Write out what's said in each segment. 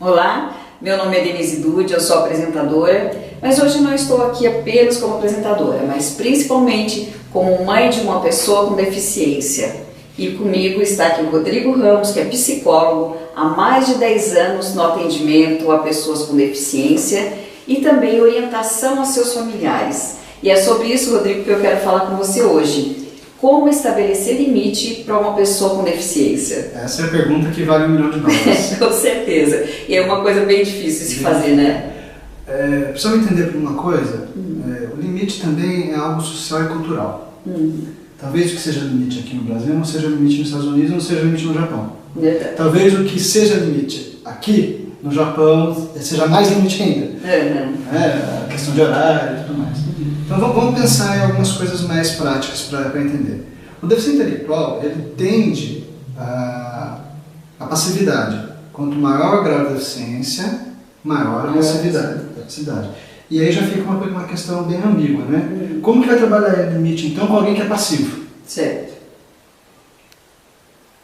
Olá, meu nome é Denise Dude, eu sou apresentadora, mas hoje não estou aqui apenas como apresentadora, mas principalmente como mãe de uma pessoa com deficiência. E comigo está aqui o Rodrigo Ramos, que é psicólogo há mais de 10 anos no atendimento a pessoas com deficiência e também orientação a seus familiares. E é sobre isso, Rodrigo, que eu quero falar com você hoje. Como estabelecer limite para uma pessoa com deficiência? Essa é a pergunta que vale $1 milhão. Com certeza. E é uma coisa bem difícil de se fazer, né? Precisamos entender por uma coisa, o limite também é algo social e cultural. Talvez o que seja limite aqui no Brasil não seja limite nos Estados Unidos, não seja limite no Japão. Verdade. Talvez o que seja limite aqui no Japão seja mais limite ainda. A questão de horário e tudo mais. Então vamos pensar em algumas coisas mais práticas para entender. O deficiente intelectual, ele tende à passividade. Quanto maior o grau de deficiência, maior a passividade. E aí já fica uma questão bem ambígua, né? Como que vai trabalhar o limite, então, com alguém que é passivo? Certo.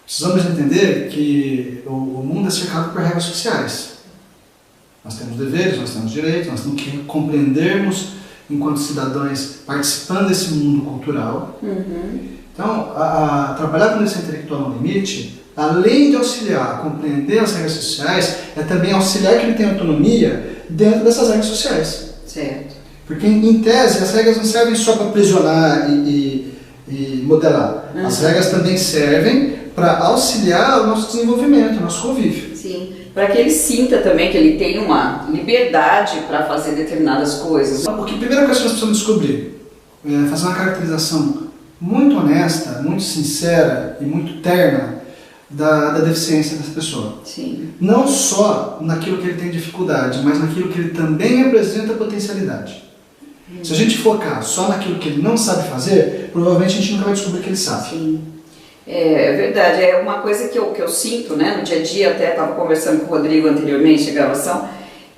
Precisamos entender que o mundo é cercado por regras sociais. Nós temos deveres, nós temos direitos, nós temos que compreendermos enquanto cidadãos participando desse mundo cultural. Então, trabalhar com o deficiente intelectual no limite, além de auxiliar a compreender as regras sociais, é também auxiliar que ele tenha autonomia dentro dessas regras sociais. Certo. Porque, em tese, as regras não servem só para aprisionar e modelar. As regras também servem para auxiliar o nosso desenvolvimento, o nosso convívio. Sim, para que ele sinta também que ele tem uma liberdade para fazer determinadas coisas. Porque a primeira coisa que nós precisamos descobrir é fazer uma caracterização muito honesta, muito sincera e muito terna da deficiência dessa pessoa. Sim. Não só naquilo que ele tem dificuldade, mas naquilo que ele também apresenta potencialidade. Se a gente focar só naquilo que ele não sabe fazer, provavelmente a gente nunca vai descobrir que ele sabe. Sim. É verdade, é uma coisa que eu sinto, né, no dia a dia. Até estava conversando com o Rodrigo anteriormente, a gravação,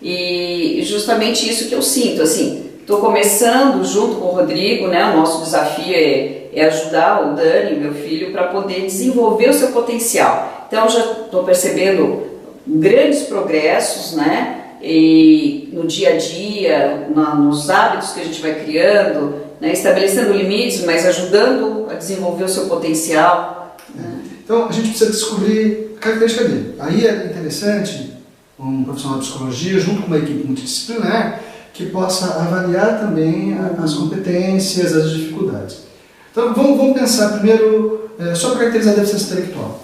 e justamente isso que eu sinto, assim, estou começando junto com o Rodrigo, né, o nosso desafio é ajudar o Dani, meu filho, para poder desenvolver o seu potencial. Então já estou percebendo grandes progressos, né, e no dia a dia, nos hábitos que a gente vai criando, né, estabelecendo limites, mas ajudando a desenvolver o seu potencial. Então a gente precisa descobrir a característica dele. Aí é interessante um profissional de psicologia, junto com uma equipe multidisciplinar, que possa avaliar também as competências, as dificuldades. Então vamos pensar primeiro sobre caracterizar a deficiência intelectual.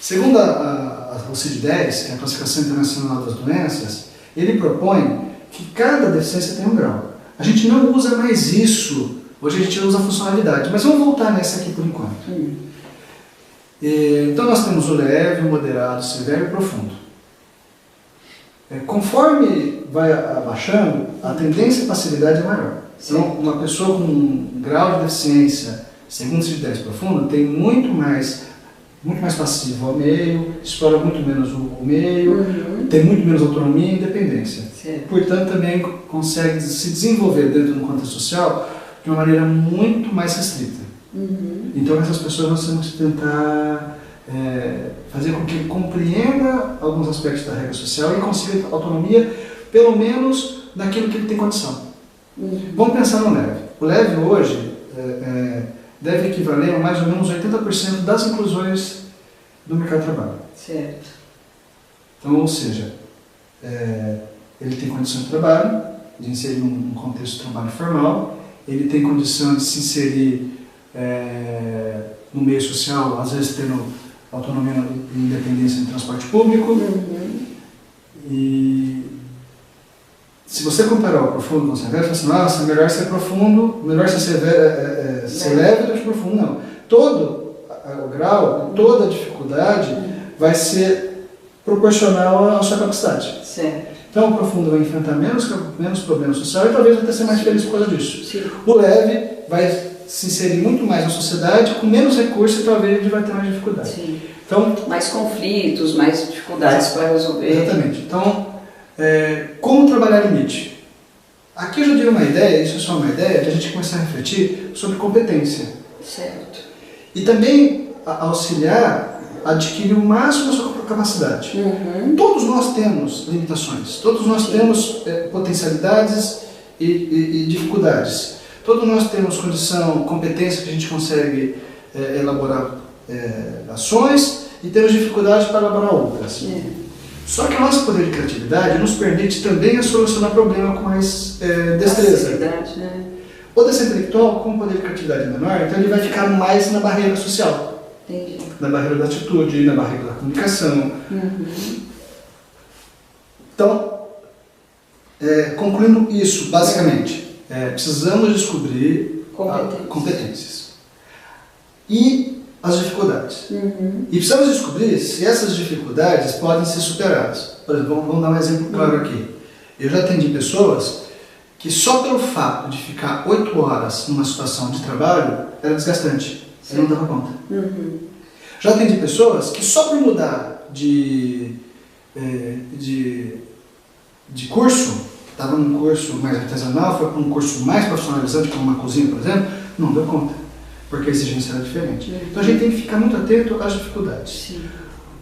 Segundo o CID-10, que é a Classificação Internacional das Doenças, ele propõe que cada deficiência tem um grau. A gente não usa mais isso, hoje a gente usa a funcionalidade, mas vamos voltar nessa aqui por enquanto. Então nós temos o leve, o moderado, o severo e o profundo. Conforme vai abaixando, a tendência à passividade é maior. Então uma pessoa com um grau de deficiência, segundo o CID-10 profundo, tem muito mais passivo ao meio, explora muito menos o meio, tem muito menos autonomia e independência. Portanto, também consegue se desenvolver dentro do contexto social de uma maneira muito mais restrita. Então, essas pessoas nós temos que tentar fazer com que ele compreenda alguns aspectos da regra social e consiga autonomia, pelo menos naquilo que ele tem condição. Vamos pensar no leve. O leve hoje deve equivaler a mais ou menos 80% das inclusões do mercado de trabalho. Certo. Então, ou seja, ele tem condição de trabalho, de inserir num contexto de trabalho formal, ele tem condição de se inserir no meio social, às vezes tendo autonomia e independência no transporte público. E se você comparar o profundo com o severo, você fala assim, nossa, melhor ser profundo, melhor ser severo, ser leve do que profundo. Não. Todo o grau, toda a dificuldade vai ser proporcional à sua capacidade. Certo. Então o profundo vai enfrentar menos problemas sociais e talvez até ser mais feliz por causa disso. Sim. O leve vai se inserir muito mais na sociedade, com menos recursos e talvez ele vai ter mais dificuldade. Sim. Então, mais conflitos, mais dificuldades para resolver. Exatamente. Então, como trabalhar limite? Aqui eu já dei uma ideia, isso é só uma ideia, de a gente começar a refletir sobre competência. Certo. E também auxiliar a adquirir o máximo da sua capacidade. Todos nós temos limitações, todos nós temos potencialidades e dificuldades. Todos nós temos condição, competência que a gente consegue elaborar ações e temos dificuldade para elaborar outras. Só que o nosso poder de criatividade nos permite também solucionar problema com mais destreza. O desse intelectual, com poder de criatividade menor, então ele vai ficar mais na barreira social. Entendi. Na barreira da atitude, na barreira da comunicação. Então, concluindo isso, basicamente, precisamos descobrir competências e as dificuldades. E precisamos descobrir se essas dificuldades podem ser superadas. Por exemplo, vamos dar um exemplo claro aqui. Eu já atendi pessoas que só pelo fato de ficar 8 horas numa situação de trabalho era desgastante. Eu não dava conta. Já atendi pessoas que só por mudar de curso, estava num curso mais artesanal, foi para um curso mais profissionalizante, como uma cozinha, por exemplo, não deu conta, porque a exigência era diferente. Então a gente tem que ficar muito atento às dificuldades.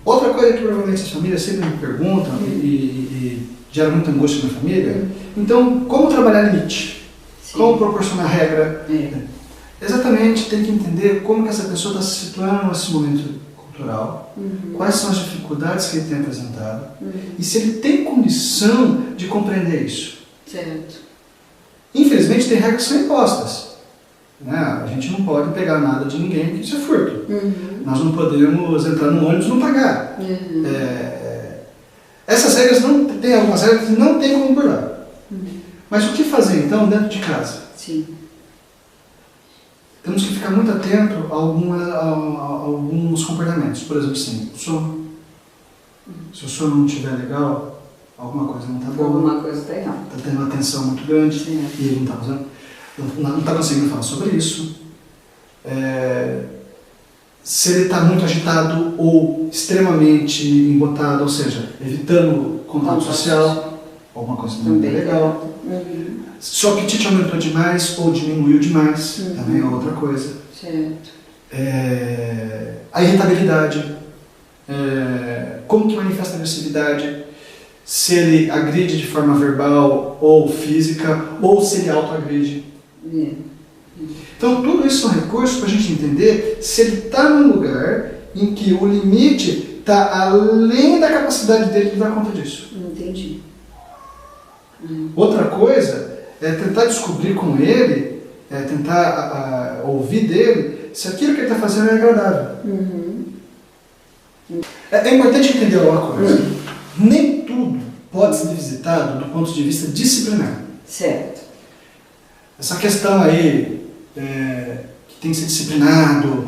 Outra coisa que provavelmente as famílias sempre me perguntam e gera muita angústia na família, então como trabalhar limite? Como proporcionar regra? Exatamente, tem que entender como que essa pessoa está se situando nesse momento cultural, quais são as dificuldades que ele tem apresentado e se ele tem condição de compreender isso. Infelizmente tem regras que são impostas. A gente não pode pegar nada de ninguém, porque isso é furto. Nós não podemos entrar no ônibus e não pagar. Essas regras tem algumas regras que não tem como burlar. Mas o que fazer então dentro de casa? Temos que ficar muito atento a alguns comportamentos. Por exemplo, assim, o sono. Se o sono não estiver legal, alguma coisa não está boa. Alguma coisa está errada. Está tendo uma tensão muito grande e ele não está conseguindo falar sobre isso. Se ele está muito agitado ou extremamente embotado, ou seja, evitando contato social, alguma coisa não é legal. Se o apetite aumentou demais ou diminuiu demais, também é outra coisa. A irritabilidade, como que manifesta a agressividade, se ele agride de forma verbal ou física, ou se ele autoagride. Então tudo isso são recursos para a gente entender se ele está num lugar em que o limite está além da capacidade dele de dar conta disso. Entendi. Outra coisa é tentar descobrir com ele, tentar ouvir dele, se aquilo que ele está fazendo é agradável. É importante entender uma coisa. Nem tudo pode ser visitado do ponto de vista disciplinar. Essa questão aí, que tem que ser disciplinado,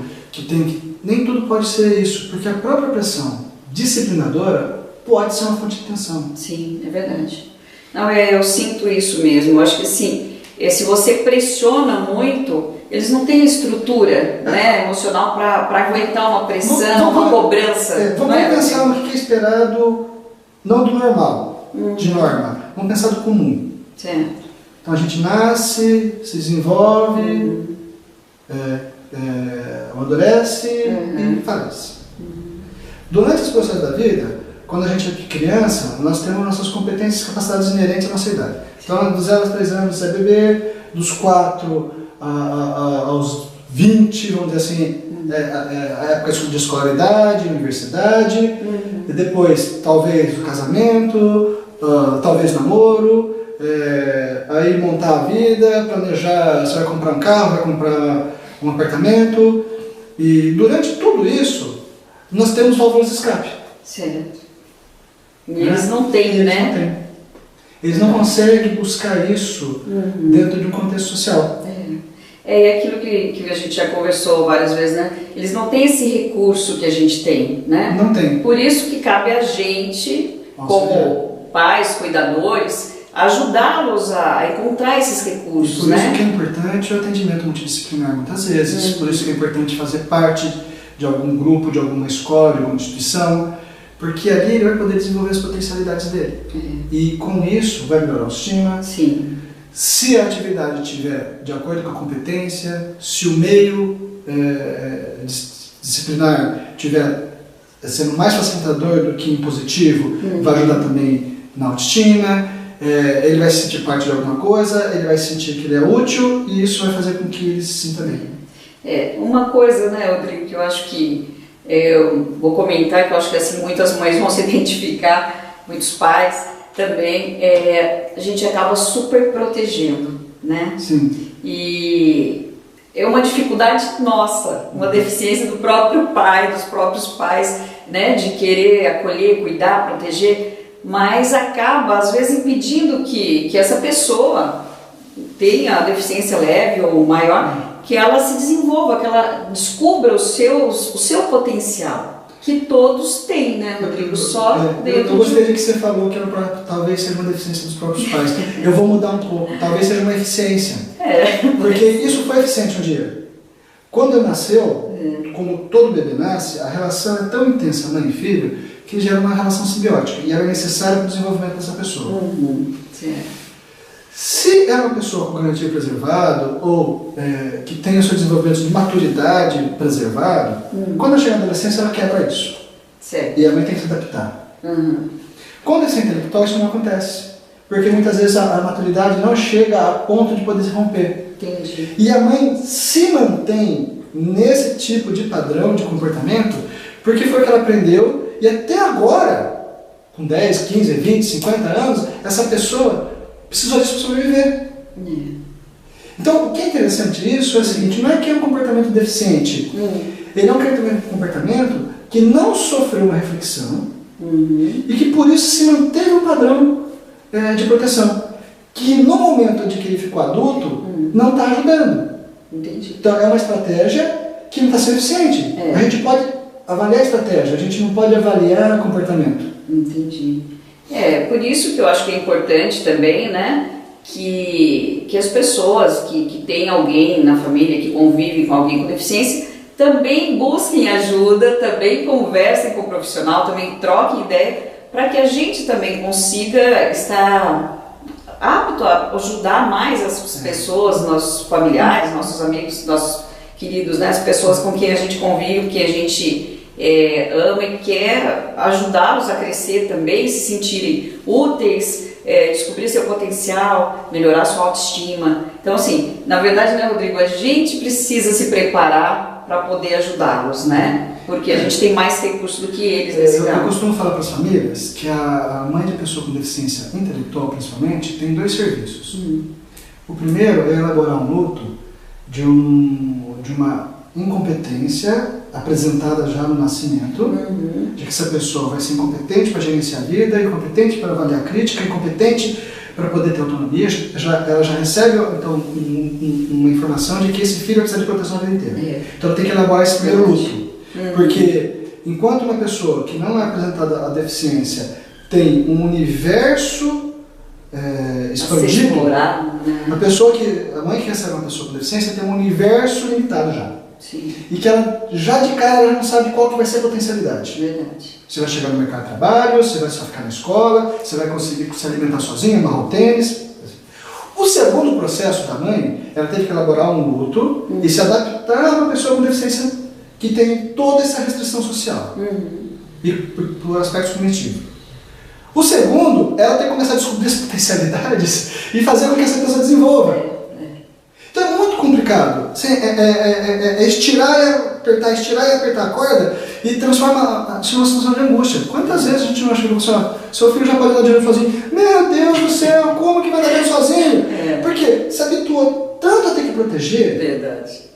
nem tudo pode ser isso, porque a própria pressão disciplinadora pode ser uma fonte de tensão. Sim, é verdade. Não, eu sinto isso mesmo. Eu acho que sim, se você pressiona muito, eles não têm estrutura emocional para aguentar uma pressão, uma cobrança. Vamos pensar no que é esperado, não do normal, de norma. Vamos pensar do comum. Então a gente nasce, se desenvolve, amadurece e falece. Durante esse processo da vida, quando a gente é criança, nós temos nossas competências e capacidades inerentes à nossa idade. Então, dos 0 aos 3 anos é bebê, dos 4 aos 20, vamos dizer assim, a época de escolaridade, universidade, e depois talvez o casamento, talvez namoro, aí montar a vida, planejar, você vai comprar um carro, vai comprar um apartamento, e durante tudo isso, nós temos válvulas de escape. E eles não têm, Eles não conseguem buscar isso dentro de um contexto social. É aquilo que a gente já conversou várias vezes, Eles não têm esse recurso que a gente tem, Não tem. Por isso que cabe a gente, como pais, cuidadores, ajudá-los a encontrar esses recursos, Por isso que é importante o atendimento multidisciplinar muitas vezes, por isso que é importante fazer parte de algum grupo, de alguma escola, de alguma instituição, porque ali ele vai poder desenvolver as potencialidades dele. E com isso vai melhorar a autoestima. Se a atividade estiver de acordo com a competência, se o meio disciplinar estiver sendo mais facilitador do que impositivo, vai ajudar também na autoestima, ele vai se sentir parte de alguma coisa, ele vai sentir que ele é útil e isso vai fazer com que ele se sinta bem. Uma coisa, né, Rodrigo, que eu acho que eu vou comentar, que eu acho que assim, muitas mães vão se identificar, muitos pais também, a gente acaba super protegendo, né? Sim. E é uma dificuldade nossa, uma deficiência do próprio pai, dos próprios pais, né, de querer acolher, cuidar, proteger, mas acaba às vezes impedindo que essa pessoa tenha a deficiência leve ou maior, que ela se desenvolva, que ela descubra o seu potencial, que todos têm, né, Rodrigo? Só dentro eu gostei de que você falou que talvez seja uma deficiência dos próprios pais. Eu vou mudar um pouco, talvez seja uma eficiência. Porque isso foi eficiente um dia. Quando ele nasceu, como todo bebê nasce, a relação é tão intensa, mãe e filho, que gera uma relação simbiótica e era necessária para o desenvolvimento dessa pessoa. Se é uma pessoa com garantia preservado ou que tem o seu desenvolvimento de maturidade preservado, quando ela chega na adolescência ela quebra isso. E a mãe tem que se adaptar. Quando é intelectual isso não acontece, porque muitas vezes a maturidade não chega a ponto de poder se romper. Entendi. E a mãe se mantém nesse tipo de padrão de comportamento porque foi o que ela aprendeu e até agora, com 10, 15, 20, 50 anos, essa pessoa precisou disso para sobreviver. Então, o que é interessante disso é o seguinte, não é que é um comportamento deficiente, ele é um comportamento que não sofreu uma reflexão e que por isso se manteve um padrão de proteção, que no momento de que ele ficou adulto, não está ajudando. Entendi. Então, é uma estratégia que não está sendo eficiente. A gente pode avaliar a estratégia, a gente não pode avaliar o comportamento. Entendi. Por isso que eu acho que é importante também, né, que as pessoas que têm alguém na família, que convivem com alguém com deficiência, também busquem ajuda, também conversem com o profissional, também troquem ideia, para que a gente também consiga estar apto a ajudar mais as pessoas, nossos familiares, nossos amigos, nossos queridos, né, as pessoas com quem a gente convive, que a gente ama e quer ajudá-los a crescer também, se sentirem úteis, descobrir seu potencial, melhorar sua autoestima. Então, assim, na verdade, né, Rodrigo, a gente precisa se preparar para poder ajudá-los, né? Porque a gente tem mais recursos do que eles nesse caso. Eu costumo falar para as famílias que a mãe de pessoa com deficiência intelectual, principalmente, tem 2 serviços. O primeiro é elaborar um luto de uma incompetência apresentada já no nascimento, de que essa pessoa vai ser incompetente para gerenciar a vida, incompetente para avaliar a crítica, incompetente para poder ter autonomia, ela já recebe então, uma informação de que esse filho precisa de proteção a vida inteira. Então ela tem que elaborar esse primeiro luto. Porque enquanto uma pessoa que não é apresentada a deficiência tem um universo expandido, a mãe que recebe uma pessoa com deficiência tem um universo limitado já. Sim. E que ela, já de cara, ela não sabe qual que vai ser a potencialidade. Verdade. Você vai chegar no mercado de trabalho, você vai só ficar na escola, você vai conseguir se alimentar sozinho, amarrar o tênis. O segundo processo da mãe, ela teve que elaborar um luto e se adaptar a uma pessoa com deficiência que tem toda essa restrição social e por aspecto cognitivo. O segundo, ela tem que começar a descobrir as potencialidades e fazer com que essa pessoa desenvolva. Então é muito complicado. Estirar e apertar a corda e transforma isso numa situação de angústia. Quantas vezes a gente não chega assim, seu filho já pode dar dinheiro sozinho? Meu Deus do céu, como que vai dar dinheiro sozinho? Porque se habituou tanto a ter que proteger. Verdade.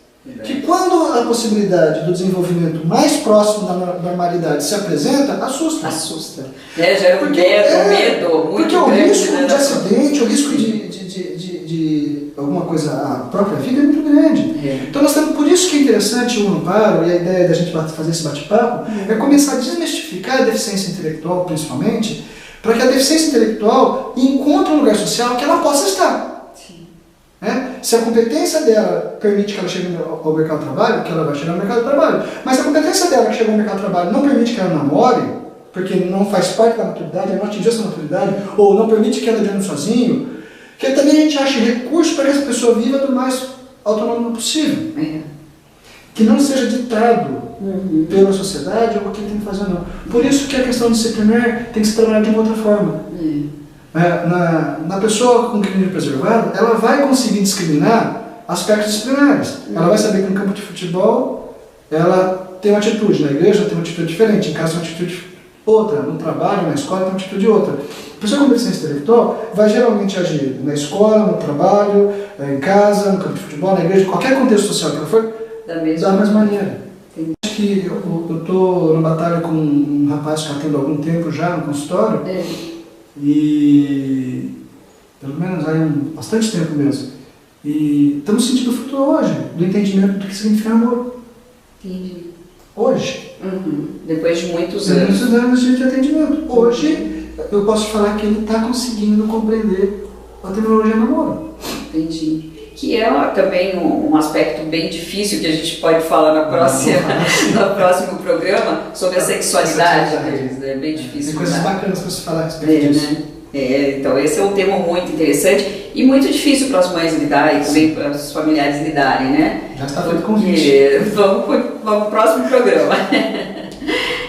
Que quando a possibilidade do desenvolvimento mais próximo da normalidade se apresenta, assusta. Assusta. Gera um medo muito porque grande. Porque o risco de acidente, o risco de alguma coisa, a própria vida é muito grande. Então nós temos, por isso que é interessante o amparo e a ideia da gente fazer esse bate-papo é começar a desmistificar a deficiência intelectual, principalmente, para que a deficiência intelectual encontre um lugar social que ela possa estar. Se a competência dela permite que ela chegue ao mercado de trabalho, que ela vai chegar ao mercado de trabalho. Mas se a competência dela que chegou ao mercado de trabalho não permite que ela namore, porque não faz parte da maturidade, ela não atingiu essa maturidade, ou não permite que ela ande sozinho, que também a gente ache recursos para que essa pessoa viva do mais autônomo possível. que não seja ditado pela sociedade ou o que tem que fazer ou não. Por isso que a questão disciplinar tem que se trabalhar de uma outra forma. Na pessoa com clínica preservada, ela vai conseguir discriminar aspectos disciplinares. Ela vai saber que no campo de futebol ela tem uma atitude, na igreja tem uma atitude diferente, em casa tem uma atitude outra, no trabalho, na escola tem uma atitude outra. A pessoa com deficiência intelectual vai geralmente agir na escola, no trabalho, em casa, no campo de futebol, na igreja, qualquer contexto social que ela for, da mesma maneira. Acho que eu estou na batalha com um rapaz que atendo há algum tempo já no consultório, e pelo menos há bastante tempo mesmo. E estamos sentindo o fruto hoje, do entendimento do que significa amor. Entendi. Hoje. Depois de muitos anos de atendimento. Hoje, eu posso falar que ele está conseguindo compreender a terminologia namoro. Entendi. Que é também um aspecto bem difícil que a gente pode falar no próximo programa sobre a sexualidade. É bem difícil. Tem coisas bacanas para se falar a respeito disso. Né? Então esse é um tema muito interessante e muito difícil para as mães lidarem e também para os familiares lidarem, né? Já está feito convite. Vamos para o próximo programa.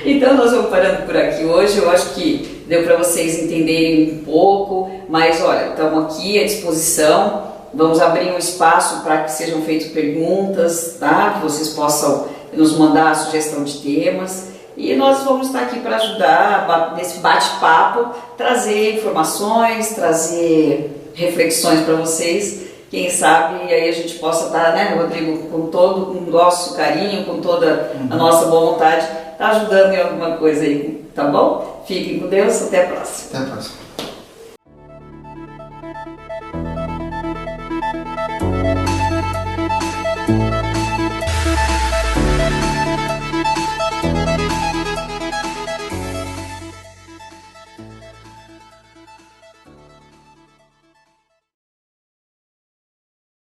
Então nós vamos parando por aqui hoje. Eu acho que deu para vocês entenderem um pouco, mas olha, estamos aqui à disposição. Vamos abrir um espaço para que sejam feitas perguntas, tá? Que vocês possam nos mandar a sugestão de temas. E nós vamos estar aqui para ajudar nesse bate-papo, trazer informações, trazer reflexões para vocês. Quem sabe aí a gente possa estar, né, Rodrigo, com todo o nosso carinho, com toda a nossa boa vontade, estar ajudando em alguma coisa aí, tá bom? Fiquem com Deus, até a próxima. Até a próxima.